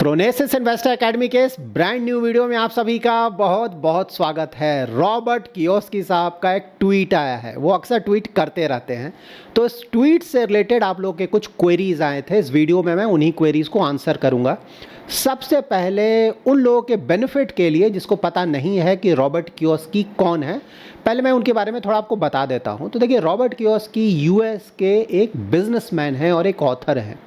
प्रोनेसिस investor academy के इस brand new video में आप सभी का बहुत बहुत स्वागत है। रॉबर्ट कियोस्की साहब का एक ट्वीट आया है, वो अक्सर ट्वीट करते रहते हैं। तो इस ट्वीट से रिलेटेड आप लोगों के कुछ क्वेरीज आए थे, इस वीडियो में मैं उन्हीं क्वेरीज को आंसर करूंगा। सबसे पहले उन लोगों के बेनिफिट के लिए जिसको पता नहीं है कि रॉबर्ट कियोस्की कौन है, पहले मैं उनके बारे में थोड़ा आपको बता देता हूं। तो देखिए, रॉबर्ट कियोस्की यूएस के एक बिजनेसमैन हैं और एक ऑथर हैं।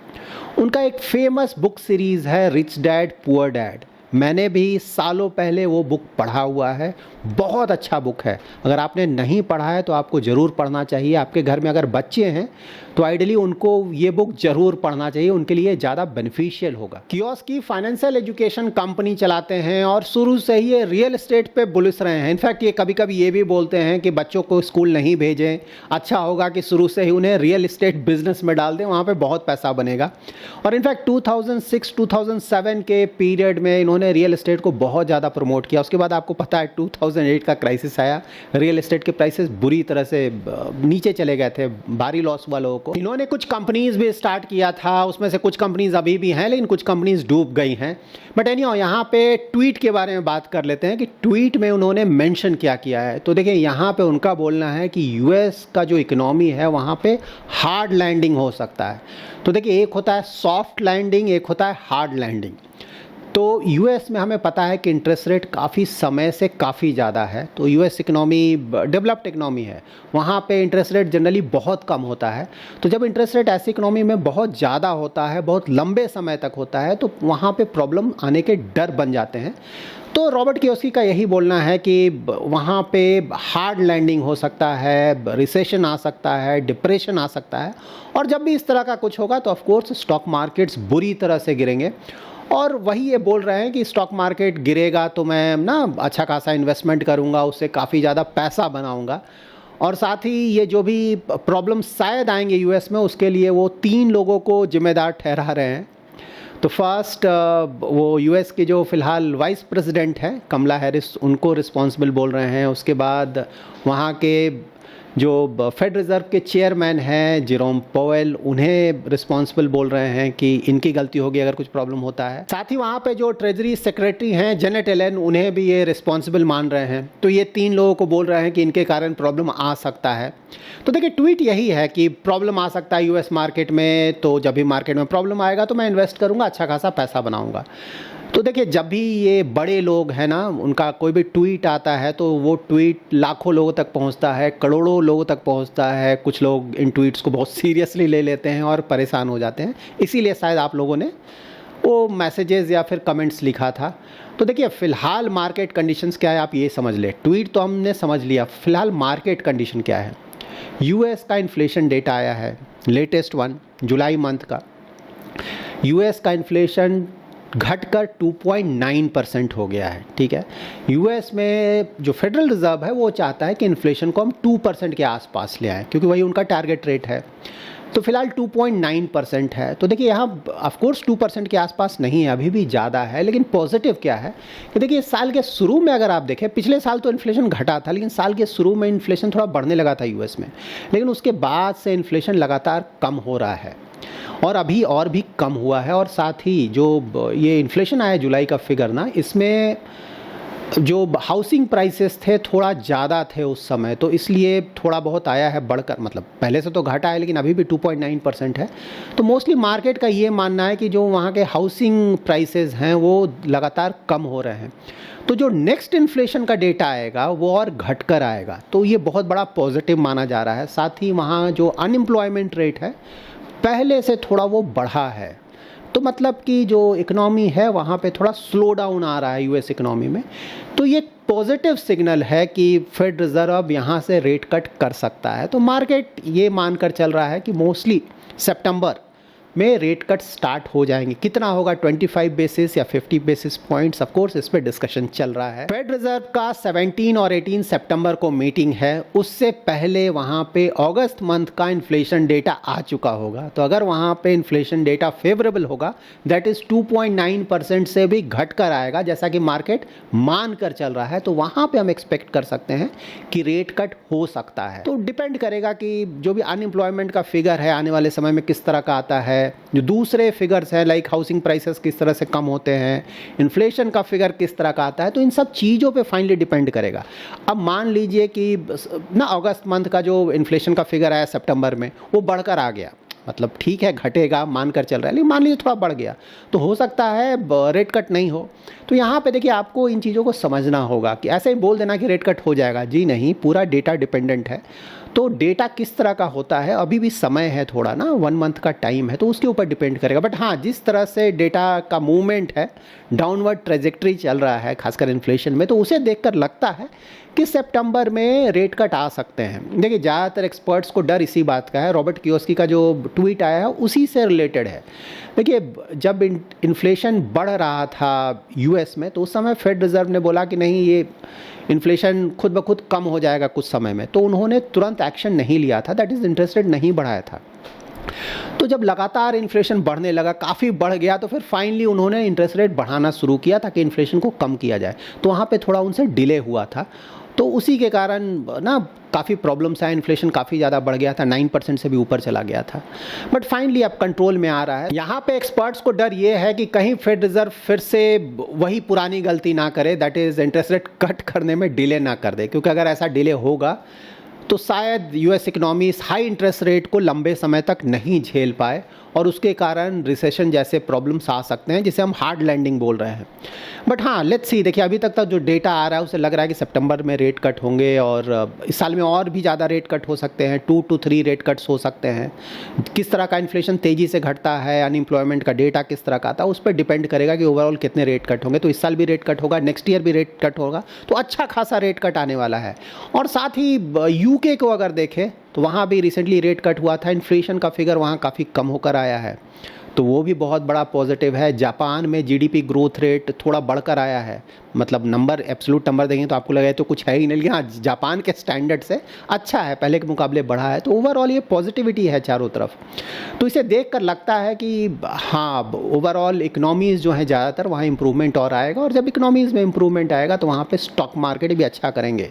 उनका एक फेमस बुक सीरीज़ है रिच डैड पुअर डैड। मैंने भी सालों पहले वो बुक पढ़ा हुआ है, बहुत अच्छा बुक है। अगर आपने नहीं पढ़ा है तो आपको ज़रूर पढ़ना चाहिए। आपके घर में अगर बच्चे हैं तो आइडियली उनको ये बुक ज़रूर पढ़ना चाहिए, उनके लिए ज़्यादा बेनिफिशियल होगा। कियोस्की फाइनेंशियल एजुकेशन कंपनी चलाते हैं और शुरू से ही ये रियल एस्टेट पे बुलिस रहे हैं। इनफैक्ट ये कभी कभी ये भी बोलते हैं कि बच्चों को स्कूल नहीं भेजें, अच्छा होगा कि शुरू से ही उन्हें रियल एस्टेट बिजनेस में डाल दें, वहाँ पे बहुत पैसा बनेगा। और इनफैक्ट 2006-2007 के पीरियड में इन्होंने रियल एस्टेट को बहुत ज़्यादा प्रमोट किया। उसके बाद आपको पता है 2008 का क्राइसिस आया, रियल एस्टेट के प्राइसेस बुरी तरह से नीचे चले गए थे, भारी लॉस हुआ लोगों को। इन्होंने कुछ कंपनीज भी स्टार्ट किया था, उसमें से कुछ कंपनीज अभी भी हैं लेकिन कुछ कंपनीज डूब गई हैं। बट एनीहाउ यहाँ पे ट्वीट के बारे में बात कर लेते हैं कि ट्वीट में उन्होंने मेंशन क्या किया है। तो देखिए, यहाँ पे उनका बोलना है कि यूएस का जो इकोनॉमी है वहाँ पे हार्ड लैंडिंग हो सकता है। तो देखिए, एक होता है सॉफ्ट लैंडिंग, एक होता है हार्ड लैंडिंग। तो यूएस में हमें पता है कि इंटरेस्ट रेट काफ़ी समय से काफ़ी ज़्यादा है। तो यूएस इकनॉमी डेवलप्ड इकनॉमी है, वहाँ पे इंटरेस्ट रेट जनरली बहुत कम होता है। तो जब इंटरेस्ट रेट ऐसी इकनॉमी में बहुत ज़्यादा होता है, बहुत लंबे समय तक होता है, तो वहाँ पे प्रॉब्लम आने के डर बन जाते हैं। तो रॉबर्ट कियोस्की का यही बोलना है कि वहाँ पे हार्ड लैंडिंग हो सकता है, रिसेशन आ सकता है, डिप्रेशन आ सकता है। और जब भी इस तरह का कुछ होगा तो ऑफकोर्स स्टॉक मार्केट्स बुरी तरह से गिरेंगे। और वही ये बोल रहे हैं कि स्टॉक मार्केट गिरेगा तो मैं ना अच्छा खासा इन्वेस्टमेंट करूंगा, उससे काफ़ी ज़्यादा पैसा बनाऊंगा। और साथ ही ये जो भी प्रॉब्लम शायद आएंगे यूएस में, उसके लिए वो 3 लोगों को जिम्मेदार ठहरा रहे हैं। तो फर्स्ट वो यूएस के जो फ़िलहाल वाइस प्रेसिडेंट हैं कमला हैरिस, उनको रिस्पॉन्सिबल बोल रहे हैं। उसके बाद वहाँ के जो फेड रिज़र्व के चेयरमैन हैं जेरोम पोवेल, उन्हें रिस्पॉन्सिबल बोल रहे हैं कि इनकी गलती होगी अगर कुछ प्रॉब्लम होता है। साथ ही वहाँ पे जो ट्रेजरी सेक्रेटरी हैं जेनेट एलन, उन्हें भी ये रिस्पॉन्सिबल मान रहे हैं। तो ये 3 लोगों को बोल रहे हैं कि इनके कारण प्रॉब्लम आ सकता है। तो देखिए, ट्वीट यही है कि प्रॉब्लम आ सकता है यूएस मार्केट में, तो जब भी मार्केट में प्रॉब्लम आएगा तो मैं इन्वेस्ट करूँगा, अच्छा खासा पैसा बनाऊँगा। तो देखिए, जब भी ये बड़े लोग हैं ना, उनका कोई भी ट्वीट आता है तो वो ट्वीट लाखों लोगों तक पहुंचता है, करोड़ों लोगों तक पहुंचता है। कुछ लोग इन ट्वीट्स को बहुत सीरियसली ले लेते हैं और परेशान हो जाते हैं। इसीलिए शायद आप लोगों ने वो मैसेजेस या फिर कमेंट्स लिखा था। तो देखिए, फ़िलहाल मार्केट कंडीशंस क्या है आप ये समझ ले। ट्वीट तो हमने समझ लिया, फ़िलहाल मार्केट कंडीशन क्या है। यूएस का इन्फ्लेशन डेटा आया है, लेटेस्ट वन, जुलाई मंथ का। यूएस का इन्फ्लेशन घटकर 2.9% हो गया है। ठीक है, यूएस में जो फेडरल रिजर्व है वो चाहता है कि इन्फ्लेशन को हम 2% के आसपास ले आएं, क्योंकि वही उनका टारगेट रेट है। तो फिलहाल 2.9% है। तो देखिए, यहाँ ऑफकोर्स 2% के आसपास नहीं है, अभी भी ज़्यादा है। लेकिन पॉजिटिव क्या है कि देखिए, साल के शुरू में अगर आप देखें, पिछले साल तो इन्फ्लेशन घटा था, लेकिन साल के शुरू में इन्फ्लेशन थोड़ा बढ़ने लगा था यूएस में। लेकिन उसके बाद से इन्फ्लेशन लगातार कम हो रहा है और अभी और भी कम हुआ है। और साथ ही जो ये इन्फ्लेशन आया जुलाई का फिगर ना, इसमें जो हाउसिंग प्राइसेस थे थोड़ा ज़्यादा थे उस समय, तो इसलिए थोड़ा बहुत आया है बढ़कर। मतलब पहले से तो घटा है लेकिन अभी भी 2.9% है। तो मोस्टली मार्केट का ये मानना है कि जो वहाँ के हाउसिंग प्राइसेस हैं वो लगातार कम हो रहे हैं। तो जो नेक्स्ट इन्फ्लेशन का डेटा आएगा वो और घटकर आएगा, तो ये बहुत बड़ा पॉजिटिव माना जा रहा है। साथ ही वहाँ जो अनएम्प्लॉयमेंट रेट है पहले से थोड़ा वो बढ़ा है। तो मतलब कि जो इकोनॉमी है वहाँ पे थोड़ा स्लो डाउन आ रहा है यूएस इकोनॉमी में। तो ये पॉजिटिव सिग्नल है कि फेड रिज़र्व अब यहाँ से रेट कट कर सकता है। तो मार्केट ये मानकर चल रहा है कि मोस्टली सितंबर में रेट कट स्टार्ट हो जाएंगे। कितना होगा, 25 बेसिस या 50 बेसिस पॉइंट्स, ऑफ कोर्स इस पे डिस्कशन चल रहा है। फेड रिजर्व का 17 और 18 सितंबर को मीटिंग है, उससे पहले वहाँ पे अगस्त मंथ का इन्फ्लेशन डेटा आ चुका होगा। तो अगर वहाँ पे इन्फ्लेशन डेटा फेवरेबल होगा, दैट इज़ 2.9% से भी घट कर आएगा, जैसा कि मार्केट मान कर चल रहा है, तो वहाँ पे हम एक्सपेक्ट कर सकते हैं कि रेट कट हो सकता है। तो डिपेंड करेगा कि जो भी अनएम्प्लॉयमेंट का फिगर है आने वाले समय में किस तरह का आता है, है, जो दूसरे फिगर्स हैं लाइक हाउसिंग प्राइसेस किस तरह से कम होते हैं, इन्फ्लेशन का फिगर किस तरह का आता है, तो इन सब चीज़ों पे फाइनली डिपेंड करेगा। अब मान लीजिए कि ना अगस्त मंथ का जो इन्फ्लेशन का फिगर आया सितंबर में, वो बढ़कर आ गया, मतलब ठीक है घटेगा मानकर चल रहा है, लेकिन मान लीजिए थोड़ा बढ़ गया, तो हो सकता है रेट कट नहीं हो। तो यहाँ पे देखिए आपको इन चीज़ों को समझना होगा कि ऐसे ही बोल देना कि रेट कट हो जाएगा, जी नहीं, पूरा डेटा डिपेंडेंट है। तो डेटा किस तरह का होता है, अभी भी समय है थोड़ा ना, 1 मंथ का टाइम है, तो उसके ऊपर डिपेंड करेगा। बट हाँ, जिस तरह से डेटा का मूवमेंट है, डाउनवर्ड ट्रेजेक्ट्री चल रहा है खासकर इन्फ्लेशन में, तो उसे देखकर लगता है कि सितंबर में रेट कट आ सकते हैं। देखिए ज़्यादातर एक्सपर्ट्स को डर इसी बात का है, रॉबर्ट कियोस्की का जो ट्वीट आया है उसी से रिलेटेड है। देखिए जब इन्फ्लेशन बढ़ रहा था यूएस में, तो उस समय फेड रिज़र्व ने बोला कि नहीं, ये इन्फ्लेशन खुद ब खुद कम हो जाएगा कुछ समय में, तो उन्होंने तुरंत एक्शन नहीं लिया था, दैट इज़ इंटरेस्ट रेट नहीं बढ़ाया था। तो जब लगातार इन्फ्लेशन बढ़ने लगा, काफ़ी बढ़ गया, तो फिर फाइनली उन्होंने इंटरेस्ट रेट बढ़ाना शुरू किया ताकि इन्फ्लेशन को कम किया जाए। तो वहाँ पे थोड़ा उनसे डिले हुआ था, तो उसी के कारण ना काफ़ी प्रॉब्लम्स आए, इन्फ्लेशन काफ़ी ज़्यादा बढ़ गया था, 9% से भी ऊपर चला गया था। बट फाइनली अब कंट्रोल में आ रहा है। यहाँ पे एक्सपर्ट्स को डर ये है कि कहीं फेड रिजर्व फिर से वही पुरानी गलती ना करे, that is interest rate cut करने में डिले ना कर दे, क्योंकि अगर ऐसा डिले होगा तो शायद यूएस इकोनॉमी इस हाई इंटरेस्ट रेट को लंबे समय तक नहीं झेल पाए और उसके कारण रिसेशन जैसे प्रॉब्लम्स आ सकते हैं, जिसे हम हार्ड लैंडिंग बोल रहे हैं। बट हाँ, लेट्स सी, देखिए अभी तक जो डेटा आ रहा है उसे लग रहा है कि सितंबर में रेट कट होंगे और इस साल में और भी ज़्यादा रेट कट हो सकते हैं, 2 to 3 रेट कट्स हो सकते हैं। किस तरह का इन्फ्लेशन तेज़ी से घटता है, अनएम्प्लॉयमेंट का डेटा किस तरह का आता है, उस पर डिपेंड करेगा कि ओवरऑल कितने रेट कट होंगे। तो इस साल भी रेट कट होगा, नेक्स्ट ईयर भी रेट कट होगा, तो अच्छा खासा रेट कट आने वाला है। और साथ ही यूके को अगर देखें तो वहाँ भी रिसेंटली रेट कट हुआ था, इन्फ्लेशन का फिगर वहाँ काफ़ी कम होकर आया है, तो वो भी बहुत बड़ा पॉजिटिव है। जापान में जीडीपी ग्रोथ रेट थोड़ा बढ़कर आया है, मतलब नंबर एब्सोल्यूट नंबर देंगे तो आपको लगेगा तो कुछ है ही नहीं, लेकिन हाँ जापान के स्टैंडर्ड से अच्छा है, पहले के मुकाबले बढ़ा है। तो ओवरऑल ये पॉजिटिविटी है चारों तरफ। तो इसे देख कर लगता है कि हाँ, ओवरऑल इकनॉमीज़ जो हैं ज़्यादातर वहाँ इंप्रूवमेंट और आएगा, और जब इकनॉमीज़ में इंप्रूवमेंट आएगा तो वहाँ पर स्टॉक मार्केट भी अच्छा करेंगे।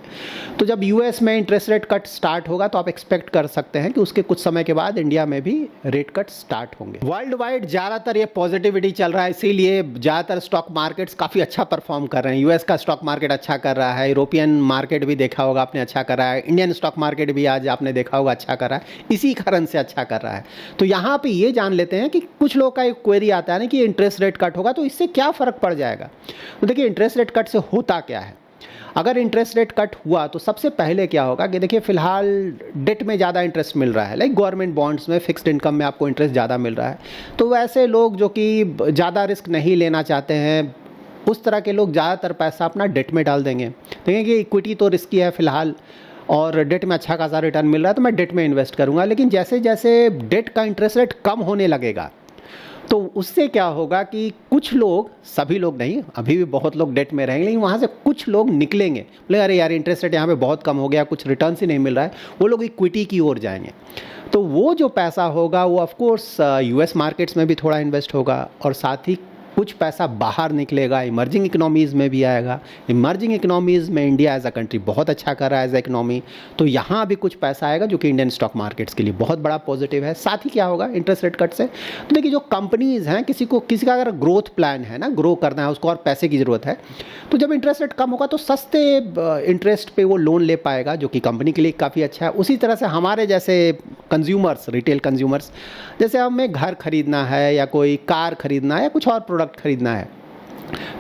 तो जब यूएस में इंटरेस्ट रेट कट स्टार्ट होगा तो आप एक्सपेक्ट कर सकते हैं कि उसके कुछ समय के बाद इंडिया में भी रेट कट स्टार्ट होंगे। वर्ल्ड वाइड ज़्यादातर ये पॉजिटिविटी चल रहा है, इसीलिए ज़्यादातर स्टॉक मार्केट्स काफ़ी अच्छा परफॉर्म कर रहे हैं। यूएस का स्टॉक मार्केट अच्छा कर रहा है, यूरोपियन मार्केट भी देखा होगा आपने अच्छा कर रहा है, इंडियन स्टॉक मार्केट भी आज आपने देखा होगा अच्छा कर रहा है, इसी कारण से अच्छा कर रहा है। तो यहाँ पे ये जान लेते हैं कि कुछ लोग का एक क्वेरी आता है ना कि इंटरेस्ट रेट कट होगा तो इससे क्या फ़र्क पड़ जाएगा। तो देखिए इंटरेस्ट रेट कट से होता क्या है। अगर इंटरेस्ट रेट कट हुआ तो सबसे पहले क्या होगा कि देखिए फ़िलहाल डेट में ज़्यादा इंटरेस्ट मिल रहा है, लाइक गवर्नमेंट बॉन्ड्स में, फिक्स्ड इनकम में आपको इंटरेस्ट ज़्यादा मिल रहा है। तो वैसे लोग जो कि ज़्यादा रिस्क नहीं लेना चाहते हैं, उस तरह के लोग ज़्यादातर पैसा अपना डेट में डाल देंगे। देखेंगे कि इक्विटी तो रिस्की है फ़िलहाल और डेट में अच्छा खासा रिटर्न मिल रहा है, तो मैं डेट में इन्वेस्ट करूँगा। लेकिन जैसे जैसे डेट का इंटरेस्ट रेट कम होने लगेगा तो उससे क्या होगा कि कुछ लोग, सभी लोग नहीं, अभी भी बहुत लोग डेट में रहेंगे, लेकिन वहाँ से कुछ लोग निकलेंगे, बोले अरे यार इंटरेस्ट रेट यहाँ पे बहुत कम हो गया, कुछ रिटर्न ही नहीं मिल रहा है, वो लोग इक्विटी की ओर जाएंगे। तो वो जो पैसा होगा वो ऑफ कोर्स यूएस मार्केट्स में भी थोड़ा इन्वेस्ट होगा और साथ ही कुछ पैसा बाहर निकलेगा, इमर्जिंग इकोनॉमीज़ में भी आएगा। इमर्जिंग इकोनॉमीज़ में इंडिया एज अ कंट्री बहुत अच्छा कर रहा है एज अ इकोनॉमी, तो यहाँ भी कुछ पैसा आएगा जो कि इंडियन स्टॉक मार्केट्स के लिए बहुत बड़ा पॉजिटिव है। साथ ही क्या होगा इंटरेस्ट रेट कट से, तो देखिए जो कंपनीज़ हैं, किसी का अगर ग्रोथ प्लान है ना, ग्रो करना है, उसको और पैसे की ज़रूरत है, तो जब इंटरेस्ट रेट कम होगा तो सस्ते इंटरेस्ट पे वो लोन ले पाएगा, जो कि कंपनी के लिए काफ़ी अच्छा है। उसी तरह से हमारे जैसे कंज्यूमर्स, रिटेल कंज्यूमर्स, जैसे हमें घर खरीदना है या कोई कार खरीदना है या कुछ और प्रोडक्ट खरीदना है,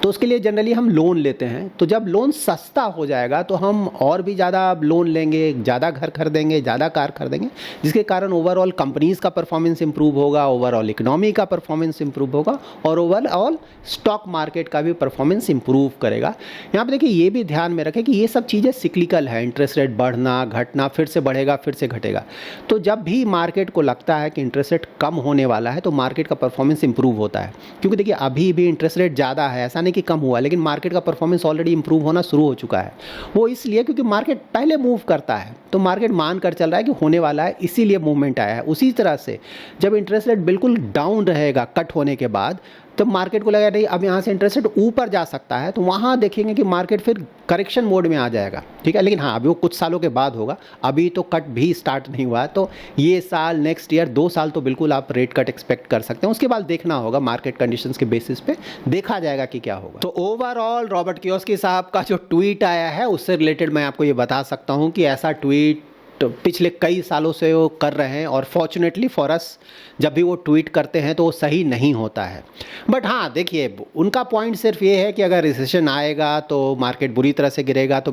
तो उसके लिए जनरली हम लोन लेते हैं। तो जब लोन सस्ता हो जाएगा तो हम और भी ज़्यादा लोन लेंगे, ज़्यादा घर खरीदेंगे, ज़्यादा कार खरीदेंगे, जिसके कारण ओवरऑल कंपनीज़ का परफॉर्मेंस इंप्रूव होगा, ओवरऑल इकोनॉमी का परफॉर्मेंस इंप्रूव होगा और ओवरऑल स्टॉक मार्केट का भी परफॉर्मेंस इंप्रूव करेगा। यहाँ पे देखिए ये भी ध्यान में रखें कि ये सब चीज़ें सिक्लिकल है, इंटरेस्ट रेट बढ़ना घटना, फिर से बढ़ेगा फिर से घटेगा। तो जब भी मार्केट को लगता है कि इंटरेस्ट रेट कम होने वाला है तो मार्केट का परफॉर्मेंस इंप्रूव होता है, क्योंकि देखिए अभी भी इंटरेस्ट रेट ज़्यादा है, ऐसा नहीं कि कम हुआ, लेकिन मार्केट का परफॉर्मेंस ऑलरेडी इंप्रूव होना शुरू हो चुका है। वो इसलिए क्योंकि मार्केट पहले मूव करता है, तो मार्केट मान कर चल रहा है कि होने वाला है, इसीलिए मूवमेंट आया है। उसी तरह से जब इंटरेस्ट रेट बिल्कुल डाउन रहेगा कट होने के बाद, तो मार्केट को लगा नहीं अब यहाँ से इंटरेस्ट रेट ऊपर जा सकता है, तो वहाँ देखेंगे कि मार्केट फिर करेक्शन मोड में आ जाएगा, ठीक है। लेकिन हाँ, अभी वो कुछ सालों के बाद होगा, अभी तो कट भी स्टार्ट नहीं हुआ है। तो ये साल, नेक्स्ट ईयर, 2 साल तो बिल्कुल आप रेट कट एक्सपेक्ट कर सकते हैं। उसके बाद देखना होगा, मार्केट कंडीशंस के बेसिस पे देखा जाएगा कि क्या होगा। तो ओवरऑल रॉबर्ट कियोस्की साहब का जो ट्वीट आया है उससे रिलेटेड मैं आपको ये बता सकता हूँ कि ऐसा ट्वीट तो पिछले कई सालों से वो कर रहे हैं, और फॉर्चुनेटली फॉर अस जब भी वो ट्वीट करते हैं तो वो सही नहीं होता है। बट हाँ, देखिए, उनका पॉइंट सिर्फ ये है कि अगर रिसेशन आएगा तो मार्केट बुरी तरह से गिरेगा, तो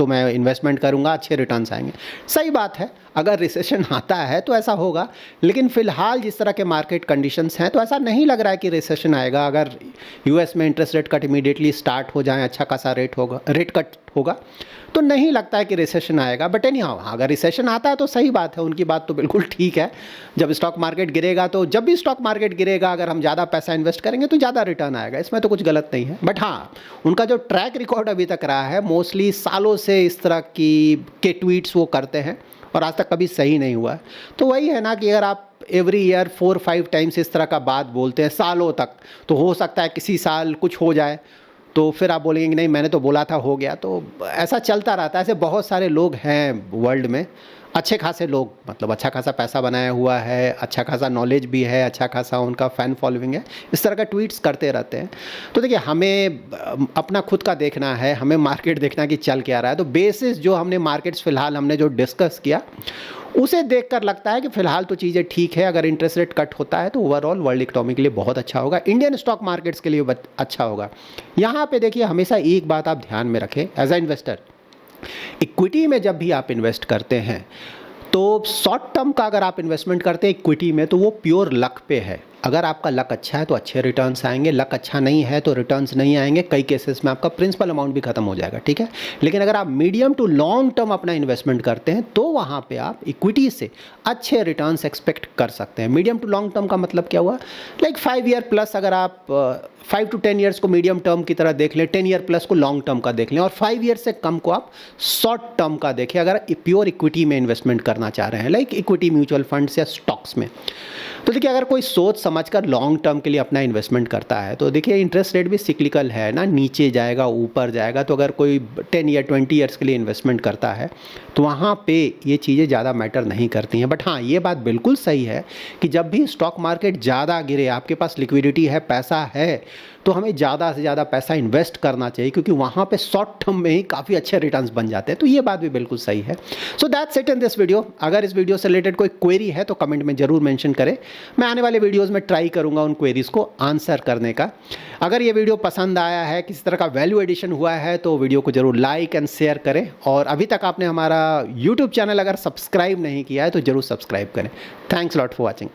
मैं इन्वेस्टमेंट करूँगा, अच्छे रिटर्न्स आएंगे। सही बात है, अगर रिसेशन आता है तो ऐसा होगा, लेकिन फ़िलहाल जिस तरह के मार्केट कंडीशंस हैं तो ऐसा नहीं लग रहा है कि रिसेशन आएगा। अगर यूएस में interest rate cut immediately start हो जाए, अच्छा खासा रेट कट होगा, तो नहीं लगता है कि रिसेशन आएगा। बट एनी हाउ, अगर रिसेशन आता है तो सही बात है, उनकी बात तो बिल्कुल ठीक है। जब स्टॉक मार्केट गिरेगा, तो जब भी स्टॉक मार्केट गिरेगा, अगर हम ज़्यादा पैसा इन्वेस्ट करेंगे तो ज़्यादा रिटर्न आएगा, इसमें तो कुछ गलत नहीं है। बट हाँ, उनका जो ट्रैक रिकॉर्ड अभी तक रहा है, मोस्टली सालों से इस तरह के ट्वीट्स वो करते हैं और आज तक कभी सही नहीं हुआ है। तो वही है ना कि अगर आप एवरी ईयर 4-5 टाइम्स इस तरह का बात बोलते हैं सालों तक, तो हो सकता है किसी साल कुछ हो जाए, तो फिर आप बोलेंगे कि नहीं मैंने तो बोला था हो गया। तो ऐसा चलता रहता है। ऐसे बहुत सारे लोग हैं वर्ल्ड में, अच्छे खासे लोग, मतलब अच्छा खासा पैसा बनाया हुआ है, अच्छा खासा नॉलेज भी है, अच्छा खासा उनका फ़ैन फॉलोइंग है, इस तरह का ट्वीट्स करते रहते हैं। तो देखिए, हमें अपना खुद का देखना है, हमें मार्केट देखना है कि चल क्या रहा है। तो बेसिस जो हमने मार्केट्स फ़िलहाल हमने जो डिस्कस किया, उसे देखकर लगता है कि फ़िलहाल तो चीज़ें ठीक है। अगर इंटरेस्ट रेट कट होता है तो ओवरऑल वर्ल्ड इकोनॉमी के लिए बहुत अच्छा होगा, इंडियन स्टॉक मार्केट्स के लिए अच्छा होगा। यहाँ पे देखिए, हमेशा एक बात आप ध्यान में रखें एज अ इन्वेस्टर, इक्विटी में जब भी आप इन्वेस्ट करते हैं तो शॉर्ट टर्म का अगर आप इन्वेस्टमेंट करते हैं इक्विटी में, तो वो प्योर लक पे है। अगर आपका लक अच्छा है तो अच्छे रिटर्न्स आएंगे, लक अच्छा नहीं है तो रिटर्न्स नहीं आएंगे, कई केसेस में आपका प्रिंसिपल अमाउंट भी खत्म हो जाएगा, ठीक है। लेकिन अगर आप मीडियम टू लॉन्ग टर्म अपना इन्वेस्टमेंट करते हैं तो वहाँ पे आप इक्विटी से अच्छे रिटर्न्स एक्सपेक्ट कर सकते हैं। मीडियम टू लॉन्ग टर्म का मतलब क्या हुआ, लाइक 5 ईयर प्लस, अगर आप 5 to 10 ईयर्स को मीडियम टर्म की तरह देख लें, 10 ईयर प्लस को लॉन्ग टर्म का देख लें, और 5 ईयर से कम को आप शॉर्ट टर्म का देखें अगर प्योर इक्विटी में इन्वेस्टमेंट करना चाह रहे हैं, लाइक इक्विटी म्यूचुअल फंड्स या स्टॉक्स में। तो देखिए, अगर कोई सोच समझकर लॉन्ग टर्म के लिए अपना इन्वेस्टमेंट करता है, तो देखिए इंटरेस्ट रेट भी सिक्लिकल है ना, नीचे जाएगा ऊपर जाएगा। तो अगर कोई 10 या 20 ईयर्स के लिए इन्वेस्टमेंट करता है तो वहाँ पे ये चीज़ें ज़्यादा मैटर नहीं करती हैं। बट हाँ, ये बात बिल्कुल सही है कि जब भी स्टॉक मार्केट ज़्यादा गिरे, आपके पास लिक्विडिटी है, पैसा है, तो हमें ज़्यादा से ज़्यादा पैसा इन्वेस्ट करना चाहिए, क्योंकि वहाँ पे शॉर्ट टर्म में ही काफ़ी अच्छे रिटर्न्स बन जाते हैं। तो ये बात भी बिल्कुल सही है। So that's it in this video. अगर इस वीडियो से रिलेटेड कोई क्वेरी है तो कमेंट में ज़रूर मेंशन करें, मैं आने वाले वीडियोज़ में ट्राई करूँगा उन क्वेरीज़ को आंसर करने का। अगर ये वीडियो पसंद आया है, किसी तरह का वैल्यू एडिशन हुआ है, तो वीडियो को ज़रूर लाइक एंड शेयर करें, और अभी तक आपने हमारा यूट्यूब चैनल अगर सब्सक्राइब नहीं किया है तो ज़रूर सब्सक्राइब करें। Thanks lot for watching.